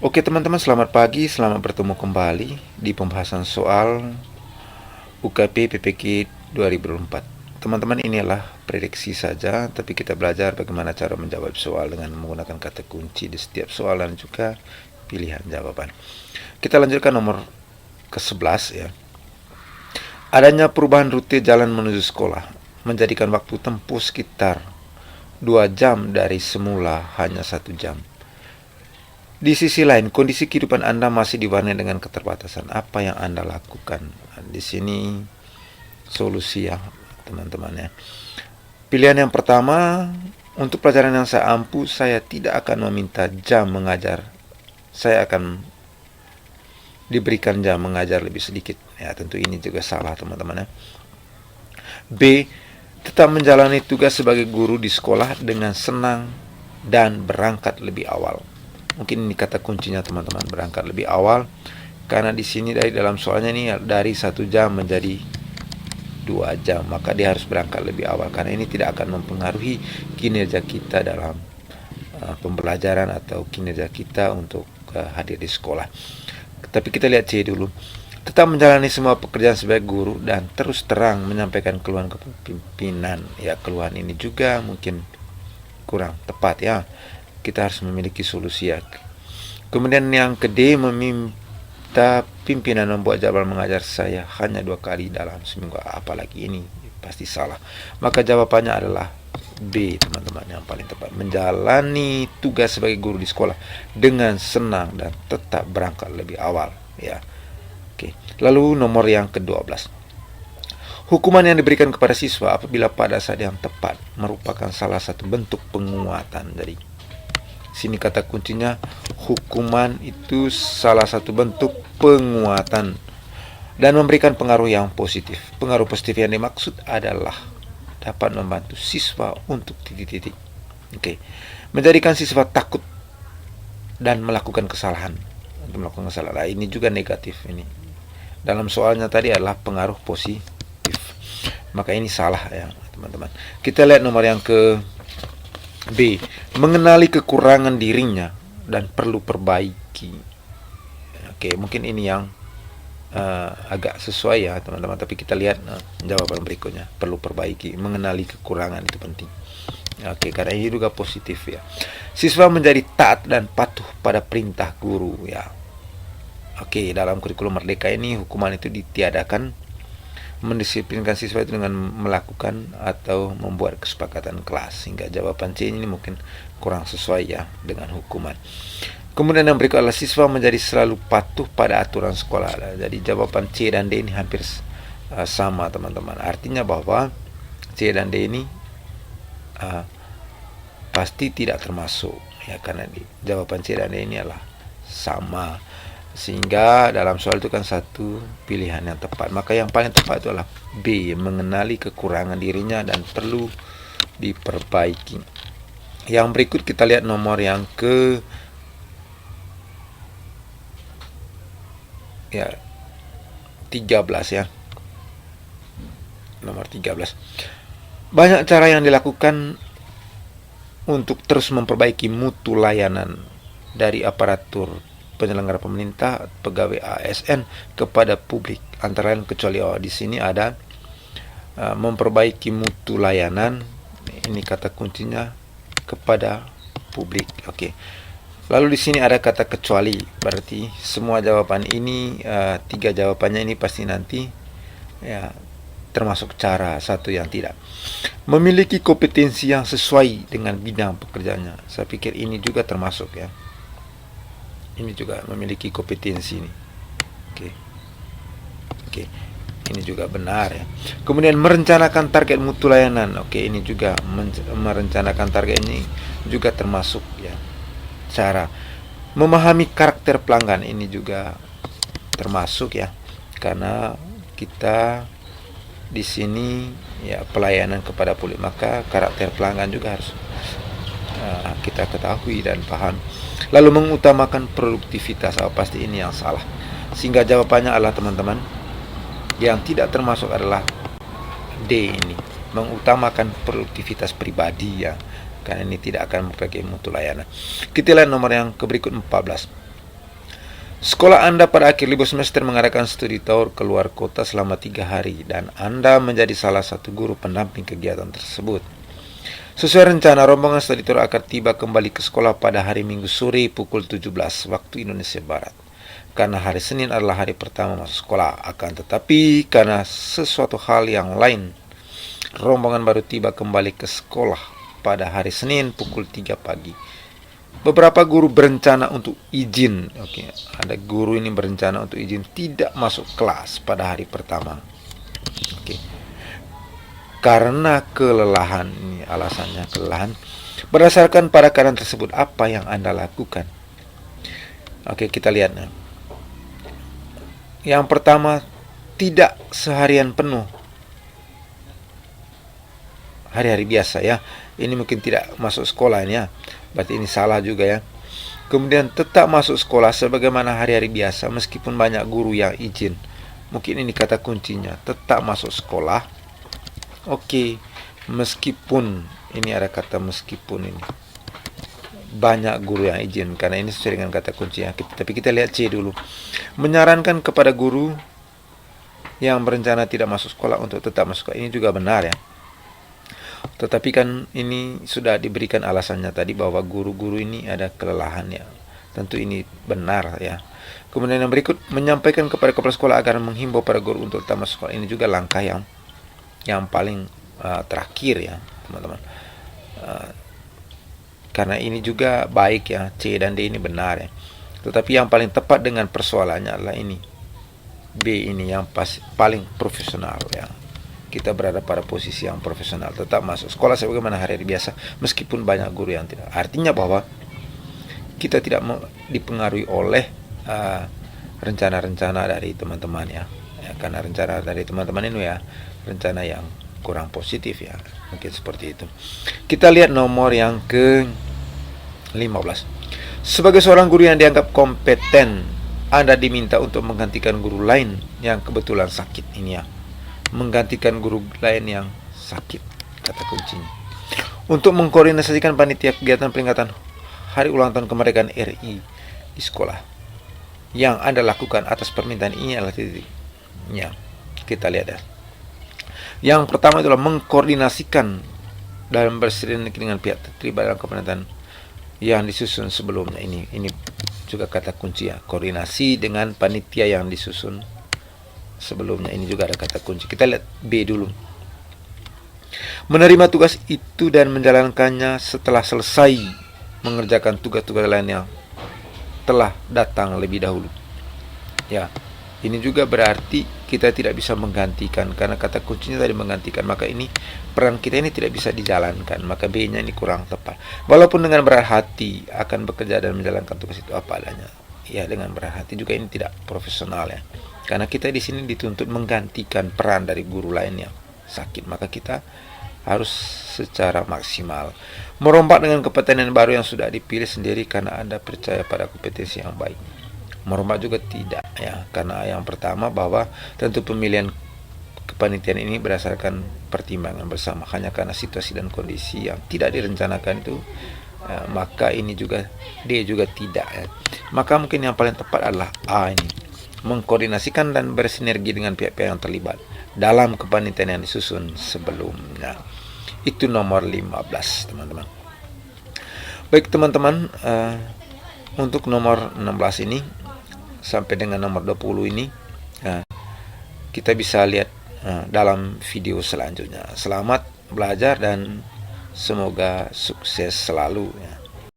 Oke teman-teman, selamat pagi, selamat bertemu kembali di pembahasan soal UKP PPK 2004. Teman-teman, ini adalah prediksi saja, tapi kita belajar bagaimana cara menjawab soal dengan menggunakan kata kunci di setiap soal dan juga pilihan jawaban. Kita lanjutkan nomor ke-11 ya. Adanya perubahan rute jalan menuju sekolah menjadikan waktu tempuh sekitar 2 jam dari semula hanya 1 jam. Di sisi lain, kondisi kehidupan Anda masih diwarnai dengan keterbatasan. Apa yang Anda lakukan? Di sini solusi ya, teman-teman ya. Pilihan yang pertama, untuk pelajaran yang saya ampuh, saya tidak akan meminta jam mengajar. Saya akan diberikan jam mengajar lebih sedikit. Ya, tentu ini juga salah, teman-teman ya. B, tetap menjalani tugas sebagai guru di sekolah dengan senang dan berangkat lebih awal. Mungkin ini kata kuncinya teman-teman, berangkat lebih awal, karena di sini dari dalam soalnya ini dari 1 jam menjadi 2 jam, maka dia harus berangkat lebih awal karena ini tidak akan mempengaruhi kinerja kita dalam pembelajaran atau kinerja kita untuk hadir di sekolah. Tapi kita lihat C dulu. Tetap menjalani semua pekerjaan sebagai guru dan terus terang menyampaikan keluhan ke pimpinan. Ya, keluhan ini juga mungkin kurang tepat ya. Kita harus memiliki solusi ya. Kemudian yang kedua, meminta pimpinan membuat jadwal mengajar saya hanya 2 kali dalam seminggu. Apalagi ini pasti salah. Maka jawabannya adalah B, teman-teman, yang paling tepat. Menjalani tugas sebagai guru di sekolah dengan senang dan tetap berangkat lebih awal ya. Oke. Lalu nomor yang ke-12. Hukuman yang diberikan kepada siswa apabila pada saat yang tepat merupakan salah satu bentuk penguatan. Jadi sini kata kuncinya, hukuman itu salah satu bentuk penguatan dan memberikan pengaruh yang positif. Pengaruh positif yang dimaksud adalah dapat membantu siswa untuk titik-titik. Oke. Menjadikan siswa takut dan melakukan kesalahan. Untuk melakukan kesalahan. Nah, ini juga negatif ini. Dalam soalnya tadi adalah pengaruh positif. Maka ini salah ya, teman-teman. Kita lihat nomor yang ke B, mengenali kekurangan dirinya dan perlu perbaiki. Oke, mungkin ini yang agak sesuai ya teman-teman, tapi kita lihat jawaban berikutnya. Perlu perbaiki, mengenali kekurangan itu penting. Oke, karena ini juga positif ya. Siswa menjadi taat dan patuh pada perintah guru ya. Oke, dalam kurikulum Merdeka ini hukuman itu ditiadakan, mendisiplinkan siswa itu dengan melakukan atau membuat kesepakatan kelas, sehingga jawaban C ini mungkin kurang sesuai ya dengan hukuman. Kemudian yang berikut adalah siswa menjadi selalu patuh pada aturan sekolah. Jadi jawaban C dan D ini hampir sama teman-teman. Artinya bahwa C dan D ini pasti tidak termasuk ya, karena jawaban C dan D ini adalah sama. Sehingga dalam soal itu kan satu pilihan yang tepat. Maka yang paling tepat itu adalah B, mengenali kekurangan dirinya dan perlu diperbaiki. Yang berikut kita lihat nomor yang ke 13 ya. Nomor 13. Banyak cara yang dilakukan untuk terus memperbaiki mutu layanan dari aparatur penyelenggara pemerintah, pegawai ASN kepada publik. Antara lain kecuali di sini ada memperbaiki mutu layanan. Ini kata kuncinya, kepada publik. Oke. Lalu di sini ada kata kecuali. Berarti semua jawaban ini, 3 jawabannya ini pasti nanti ya termasuk cara, satu yang tidak. Memiliki kompetensi yang sesuai dengan bidang pekerjaannya. Saya pikir ini juga termasuk ya. Ini juga memiliki kompetensi ini. Oke. Ini juga benar ya. Kemudian merencanakan target mutu layanan. Oke, ini juga merencanakan target ini juga termasuk ya. Cara memahami karakter pelanggan ini juga termasuk ya. Karena kita di sini ya pelayanan kepada publik, maka karakter pelanggan juga harus kita ketahui dan paham. Lalu mengutamakan produktivitas, pasti ini yang salah. Sehingga jawabannya adalah teman-teman, yang tidak termasuk adalah D ini, mengutamakan produktivitas pribadi ya, karena ini tidak akan memperbaiki mutu layanan. Kita lihat nomor yang berikut 14. Sekolah Anda pada akhir libur semester mengadakan studi tour keluar kota selama 3 hari dan Anda menjadi salah satu guru pendamping kegiatan tersebut. Sesuai rencana, rombongan studi tour akan tiba kembali ke sekolah pada hari Minggu sore pukul 17 waktu Indonesia Barat. Karena hari Senin adalah hari pertama masuk sekolah, akan tetapi karena sesuatu hal yang lain, rombongan baru tiba kembali ke sekolah pada hari Senin pukul 3 pagi. Beberapa guru berencana untuk izin. Ada guru ini berencana untuk izin tidak masuk kelas pada hari pertama. Karena kelelahan, ini alasannya kelelahan. Berdasarkan pada keadaan tersebut, apa yang Anda lakukan? Kita lihat. Yang pertama, tidak seharian penuh. Hari-hari biasa ya. Ini mungkin tidak masuk sekolah ya. Berarti ini salah juga ya. Kemudian tetap masuk sekolah sebagaimana hari-hari biasa meskipun banyak guru yang izin. Mungkin ini kata kuncinya, tetap masuk sekolah. Meskipun ini ada kata meskipun ini. Banyak guru yang izin karena ini sesuai dengan kata kuncinya. Tapi kita lihat C dulu. Menyarankan kepada guru yang berencana tidak masuk sekolah untuk tetap masuk sekolah. Ini juga benar ya. Tetapi kan ini sudah diberikan alasannya tadi bahwa guru-guru ini ada kelelahan ya. Tentu ini benar ya. Kemudian yang berikut, menyampaikan kepada kepala sekolah agar menghimbau para guru untuk tetap masuk sekolah. Ini juga langkah yang paling terakhir ya teman-teman. Karena ini juga baik ya, C dan D ini benar ya. Tetapi yang paling tepat dengan persoalannya adalah ini, B ini yang paling profesional ya. Kita berada pada posisi yang profesional, tetap masuk sekolah sebagaimana hari biasa meskipun banyak guru yang tidak. Artinya bahwa kita tidak dipengaruhi oleh rencana-rencana dari teman-teman ya. Karena rencana dari teman-teman ini ya rencana yang kurang positif ya, mungkin seperti itu. Kita lihat nomor yang ke-15. Sebagai seorang guru yang dianggap kompeten, Anda diminta untuk menggantikan guru lain yang kebetulan sakit ini ya. Menggantikan guru lain yang sakit, kata kuncinya. Untuk mengkoordinasikan panitia kegiatan peringatan Hari Ulang Tahun Kemerdekaan RI di sekolah. Yang Anda lakukan atas permintaan ini adalah titiknya. Kita lihat ya. Yang pertama adalah mengkoordinasikan dalam bersinergi dengan pihak terlibat dalam kepentingan yang disusun sebelumnya. Ini juga kata kunci ya. Koordinasi dengan panitia yang disusun sebelumnya. Ini juga ada kata kunci. Kita lihat B dulu. Menerima tugas itu dan menjalankannya setelah selesai mengerjakan tugas-tugas lain yang telah datang lebih dahulu. Ya, ini juga berarti kita tidak bisa menggantikan karena kata kuncinya tadi menggantikan. Maka ini peran kita ini tidak bisa dijalankan. Maka B-nya ini kurang tepat. Walaupun dengan berat hati akan bekerja dan menjalankan tugas itu apa adanya. Ya, dengan berat hati juga ini tidak profesional ya. Karena kita di sini dituntut menggantikan peran dari guru lain yang sakit, maka kita harus secara maksimal merompak dengan kompetensi baru yang sudah dipilih sendiri karena Anda percaya pada kompetensi yang baik. Merompak juga tidak ya, karena yang pertama bahwa tentu pemilihan kepanitiaan ini berdasarkan pertimbangan bersama, hanya karena situasi dan kondisi yang tidak direncanakan itu maka ini juga D juga tidak ya. Maka mungkin yang paling tepat adalah A ini, mengkoordinasikan dan bersinergi dengan pihak-pihak yang terlibat dalam kepanitiaan yang disusun sebelumnya. Itu nomor 15 teman-teman. Baik teman-teman, untuk nomor 16 ini sampai dengan nomor 20 ini kita bisa lihat dalam video selanjutnya. Selamat belajar dan semoga sukses selalu ya.